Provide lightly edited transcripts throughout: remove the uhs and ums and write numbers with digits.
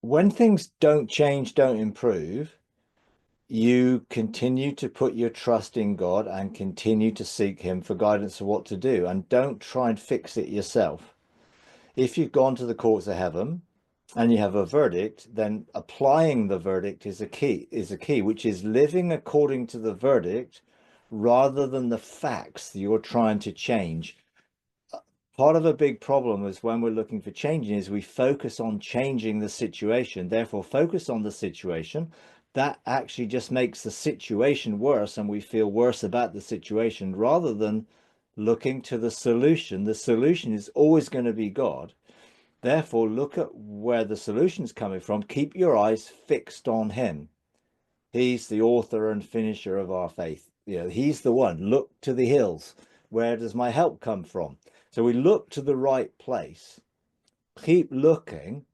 When things don't change, don't improve, you continue to put your trust in God and continue to seek Him for guidance of what to do, and don't try and fix it yourself. If you've gone to the courts of heaven and you have a verdict, then applying the verdict is a key, which is living according to the verdict rather than the facts that you're trying to change. Part of a big problem is when we're looking for changing is we focus on changing the situation, therefore focus on the situation. That actually just makes the situation worse and we feel worse about the situation rather than looking to the solution. The solution is always going to be God. Therefore, look at where the solution's coming from. Keep your eyes fixed on Him. He's the author and finisher of our faith. He's the one. Look to the hills. Where does my help come from? So we look to the right place. Keep looking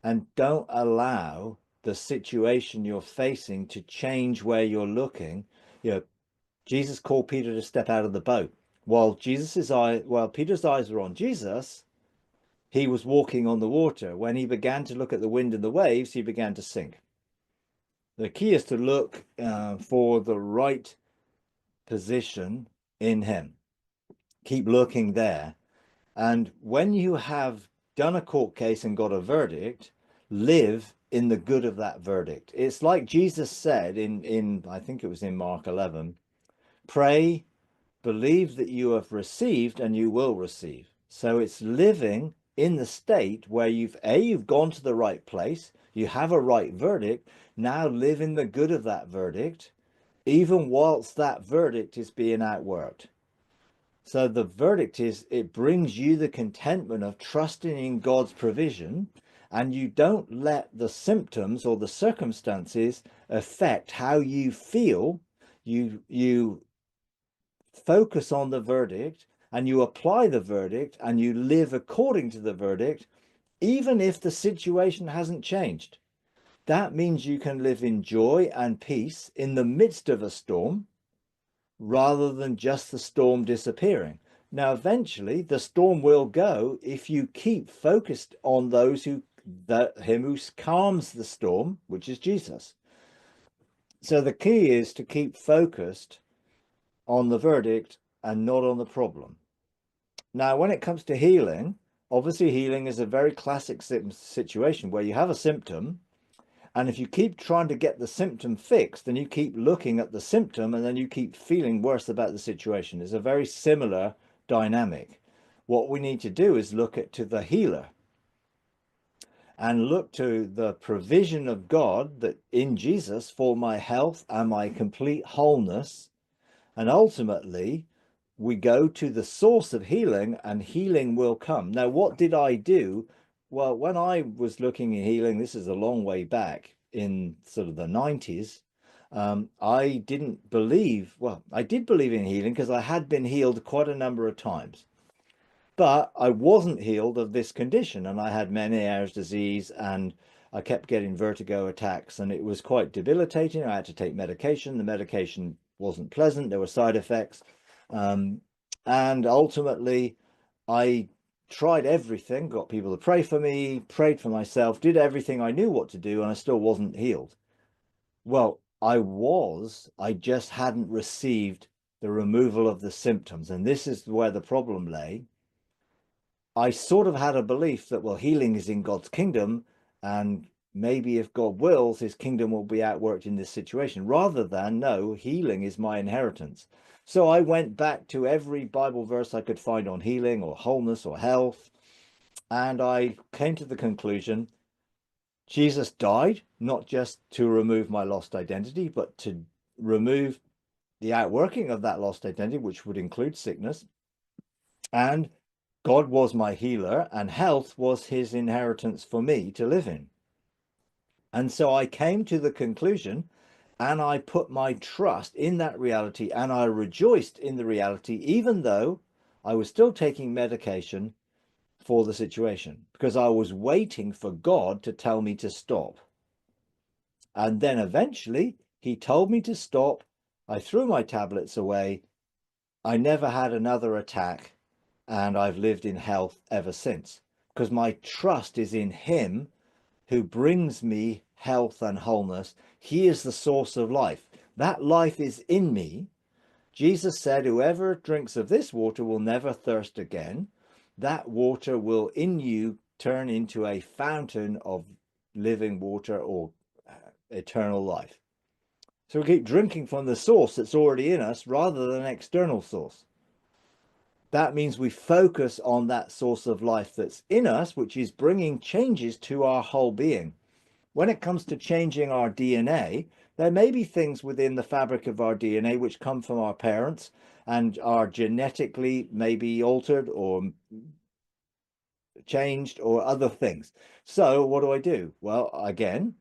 and don't allow the situation you're facing to change where you're looking. Jesus called Peter to step out of the boat. While Peter's eyes were on Jesus, he was walking on the water. When he began to look at the wind and the waves, he began to sink. The key is to look for the right position in Him. Keep looking there. And when you have done a court case and got a verdict, live in the good of that verdict. It's like Jesus said in I think it was in Mark 11, pray, believe that you have received and you will receive. So it's living in the state where you've gone to the right place, you have a right verdict. Now live in the good of that verdict, even whilst that verdict is being outworked. So the verdict is, it brings you the contentment of trusting in God's provision, and you don't let the symptoms or the circumstances affect how you feel. You focus on the verdict and you apply the verdict and you live according to the verdict, even if the situation hasn't changed. That means you can live in joy and peace in the midst of a storm rather than just the storm disappearing. Now, eventually the storm will go if you keep focused on him who calms the storm, which is Jesus. So the key is to keep focused on the verdict and not on the problem. Now, when it comes to healing, obviously healing is a very classic situation where you have a symptom, and if you keep trying to get the symptom fixed, then you keep looking at the symptom and then you keep feeling worse about the situation. It's a very similar dynamic. What we need to do is look to the healer and look to the provision of God that in Jesus for my health and my complete wholeness. And ultimately, we go to the source of healing and healing will come. Now, what did I do? Well, when I was looking at healing, this is a long way back in sort of the 90s. I didn't believe, well, I did believe in healing because I had been healed quite a number of times, but I wasn't healed of this condition. And I had Meniere's disease and I kept getting vertigo attacks and it was quite debilitating. I had to take medication. The medication wasn't pleasant. There were side effects. And ultimately, I tried everything, got people to pray for me, prayed for myself, did everything I knew what to do, and I still wasn't healed. Well, I just hadn't received the removal of the symptoms. And this is where the problem lay. I sort of had a belief that, well, healing is in God's kingdom, and maybe if God wills, his kingdom will be outworked in this situation, rather than, no, healing is my inheritance. So I went back to every Bible verse I could find on healing or wholeness or health, and I came to the conclusion Jesus died not just to remove my lost identity, but to remove the outworking of that lost identity, which would include sickness. And God was my healer, and health was his inheritance for me to live in. And so I came to the conclusion, and I put my trust in that reality, and I rejoiced in the reality, even though I was still taking medication for the situation, because I was waiting for God to tell me to stop. And then eventually he told me to stop. I threw my tablets away. I never had another attack, and I've lived in health ever since because my trust is in him who brings me health and wholeness. He is the source of life. That life is in me. Jesus said, whoever drinks of this water will never thirst again. That water will in you turn into a fountain of living water or eternal life. So we keep drinking from the source that's already in us rather than an external source. That means we focus on that source of life that's in us, which is bringing changes to our whole being. When it comes to changing our DNA, there may be things within the fabric of our DNA which come from our parents and are genetically maybe altered or changed or other things. So what do? Well, again,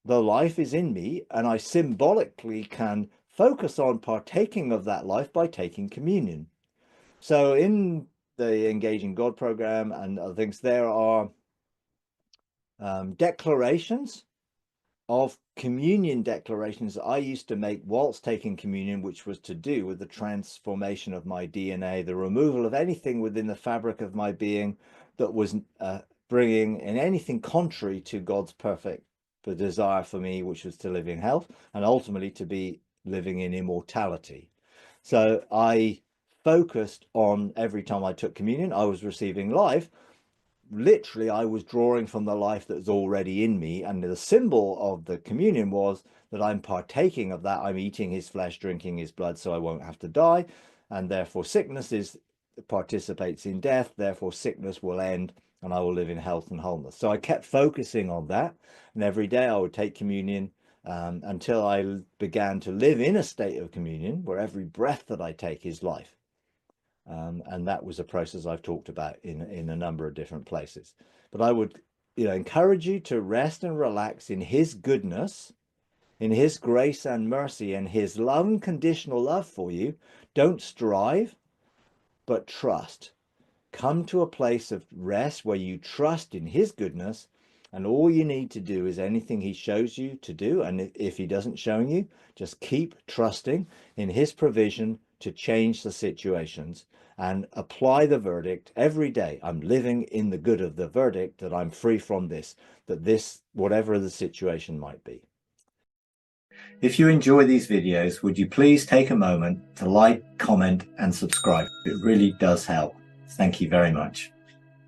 the life is in me, and I symbolically can focus on partaking of that life by taking communion. So in the Engaging God program and other things, there are declarations of communion declarations that I used to make whilst taking communion, which was to do with the transformation of my DNA, the removal of anything within the fabric of my being that was bringing in anything contrary to God's perfect desire for me, which was to live in health and ultimately to be living in immortality. So I focused on every time I took communion, I was receiving life. Literally, I was drawing from the life that was already in me, and the symbol of the communion was that I'm partaking of that. I'm eating his flesh, drinking his blood, so I won't have to die, and therefore sickness participates in death. Therefore sickness will end and I will live in health and wholeness. So I kept focusing on that, and every day I would take communion until I began to live in a state of communion where every breath that I take is life. And that was a process I've talked about in a number of different places. But I would, encourage you to rest and relax in his goodness, in his grace and mercy, and his love, unconditional love for you. Don't strive, but trust. Come to a place of rest where you trust in his goodness, and all you need to do is anything he shows you to do. And if he doesn't show you, just keep trusting in his provision to change the situations and apply the verdict every day. I'm living in the good of the verdict that I'm free from this, whatever the situation might be. If you enjoy these videos, would you please take a moment to like, comment, and subscribe? It really does help. Thank you very much.